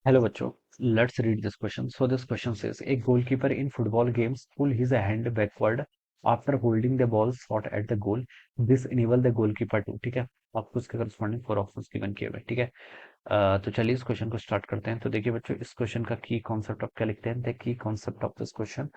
Hello बच्चों, let's read this question. So this question says a goalkeeper in football games pull his hand backward after holding the ball shot at the goal. This enable the goalkeeper to, ठीक है। आपको उसके corresponding four options given किए हुए हैं, ठीक है। तो चलिए इस क्वेश्चन को स्टार्ट करते हैं। तो देखिए बच्चों, इस क्वेश्चन का की कॉन्सेप्ट आप क्या लिखते हैं, the key concept of this question.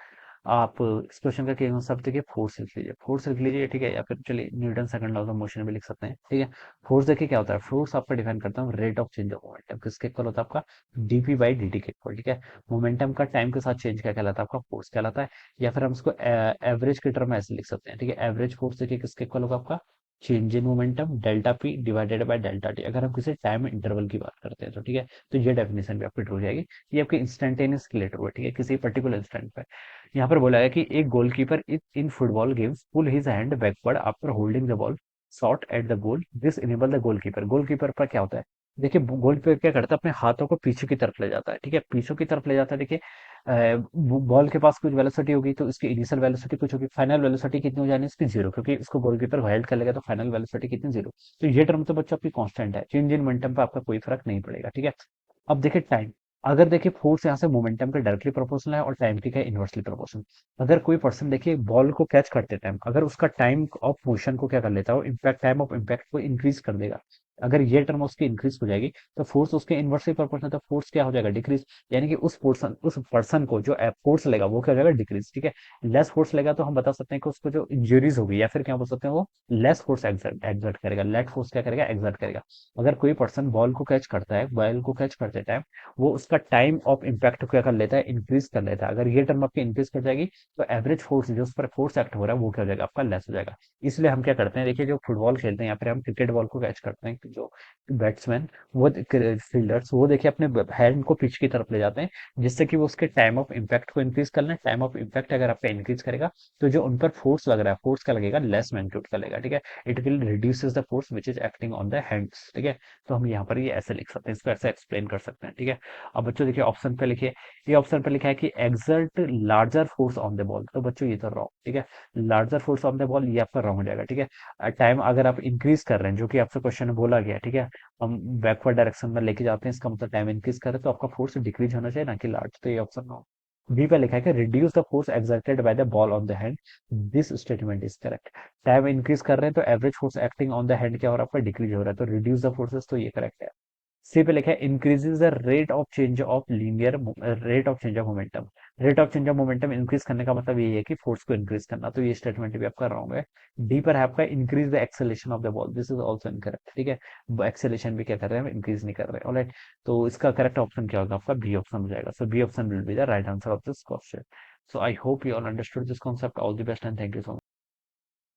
आप इस क्वेश्चन का की कॉन्सेप्ट देखिए, फोर्स लिख लीजिए, फोर्स लिख लीजिए, ठीक है। या फिर चलिए Newton second law of motion भी लिख सकते हैं, ठीक है। फोर्स देखिए क्या होता है, फोर्स आपका डिफाइन करता हूँ rate of change of momentum, किसके इक्वल होता है आपका, डीपी बाई डी के इक्वल, ठीक है। मोमेंटम का टाइम के साथ चेंज क्या कहलाता है, आपका फोर्स कहलाता है। या फिर हम इसको एवरेज के टर्म में ऐसे लिख सकते हैं, ठीक है। एवरेज फोर्स देखिए किसके इक्वल होगा, आपका change in momentum delta P divided by delta T, अगर हम किसी टाइम इंटरवल की बात करते हैं तो, ठीक है। तो ये डेफिनेशन भी आपकी ट्रू हो जाएगी। ये आपकी इंस्टेंटेनियस के लिए ट्रू है, ठीक है, किसी पर्टिकुलर इंस्टेंट पे। यहाँ पर बोला है कि एक goalkeeper in football games pull his hand backward after holding the ball shot at the goal, this enable the goalkeeper. Goalkeeper पर क्या होता है, देखिए गोलकीपर क्या करता है, अपने हाथों को पीछे की तरफ ले जाता है, ठीक है, पीछे की तरफ ले जाता है। देखिए बॉल के पास कुछ वेलोसिटी होगी तो इसकी इनिशियल वेलोसिटी कुछ होगी, फाइनल वेलोसिटी कितनी हो जानी है इसकी, जीरो, क्योंकि इसको गोलकीपर हेल्ड कर लेगा तो फाइनल वेलोसिटी कितनी, जीरो। तो ये टर्म तो बच्चों आपकी कांस्टेंट है, चेंज इन मोमेंटम पे आपका कोई फर्क नहीं पड़ेगा, ठीक है। अब देखिए टाइम, अगर देखिए फोर्स यहाँ से मोमेंटम के डायरेक्टली प्रोपोर्शनल है और टाइम की क्या इनवर्सली प्रोपोर्शनल। अगर कोई पर्सन देखिए बॉल को कैच करते टाइम अगर उसका टाइम ऑफ मोशन को क्या कर लेता है, इम्पैक्ट टाइम ऑफ इम्पैक्ट को इंक्रीज कर देगा, अगर ये टर्म उसकी इंक्रीज हो जाएगी तो फोर्स उसके इनवर्सली प्रोपोर्शनल, तो फोर्स क्या हो जाएगा, डिक्रीज। यानी कि उस पर्सन को जो फोर्स लेगा वो क्या हो जाएगा, डिक्रीज, ठीक है। लेस फोर्स लेगा तो हम बता सकते हैं कि उसको जो इंजरीज होगी, या फिर क्या बोल सकते हैं, वो लेस फोर्स एक्सर्ट एक्सर्ट करेगा, लेट फोर्स क्या करेगा, एक्सर्ट करेगा। अगर कोई पर्सन बॉल को कैच करता है, बॉल को कैच करते टाइम वो उसका टाइम ऑफ इम्पैक्ट क्या कर लेता है, इंक्रीज कर लेता है। अगर ये टर्म आपकी इंक्रीज कर जाएगी तो एवरेज फोर्स जो उस पर फोर्स एक्ट हो रहा है वो क्या हो जाएगा, आपका लेस हो जाएगा। इसलिए हम क्या करते हैं, देखिए जो फुटबॉल खेलते हैं या फिर हम क्रिकेट बॉल को कैच करते हैं, जो बैट्समैन, वो फील्डर्स, वो देखिए अपने हैंड को पिच की तरफ ले जाते हैं, जिससे कि वो उसके टाइम ऑफ इम्पैक्ट को इंक्रीज कर लें। टाइम ऑफ इम्पैक्ट अगर आपका इंक्रीज करेगा तो जो उन पर फोर्स लग रहा है, फोर्स का लगेगा, लेस मैग्नीट्यूड का लगेगा, ठीक है। It will reduces the force which is acting on the hands, ठीक है। तो हम यहाँ पर ये ऐसे लिख सकते हैं, इसको ऐसे एक्सप्लेन कर सकते हैं, ठीक है। अब बच्चों देखिए ऑप्शन पे लिखिए, ये ऑप्शन पे लिखा है कि exert larger force on the ball, तो बच्चों ये तो रॉन्ग, ठीक है। Larger force on the ball ये आपका रॉन्ग हो जाएगा, ठीक है। टाइम अगर आप इंक्रीज कर रहे हैं, जो कि आपसे क्वेश्चन में बोला गया, ठीक है, हम बैकवर्ड डायरेक्शन में लेके जाते हैं, इसका मतलब टाइम इंक्रीज कर रहे हैं तो आपका फोर्स डिक्रीज होना चाहिए, ना कि लार्ज। तो ये ऑप्शन रॉन्ग। बी पे लिखा है कि reduce the force exerted by the ball on the hand, this statement is correct. Time increase कर रहे हैं तो average force acting on the hand क्या हो रहा है, आपका डिक्रीज हो रहा है, तो रिड्यूस द फोर्सेस, तो ये करेक्ट है। सी पे लिखा है increases the rate of change of linear rate of change of momentum. Rate of change of momentum increase करने का मतलब यही है कि फोर्स को इंक्रीज करना, तो ये स्टेटमेंट भी आपका रॉन्ग है। डी पर है आपका increase the acceleration of the ball, this is also incorrect, ठीक है। एक्सेलेरेशन भी क्या कर रहे हैं, इंक्रीज नहीं कर रहे, ऑलराइट। तो इसका करेक्ट ऑप्शन क्या होगा, आपका बी ऑप्शन हो जाएगा। So B option will be the right answer of this question. So I hope you all understood this concept. All the best and thank you so much.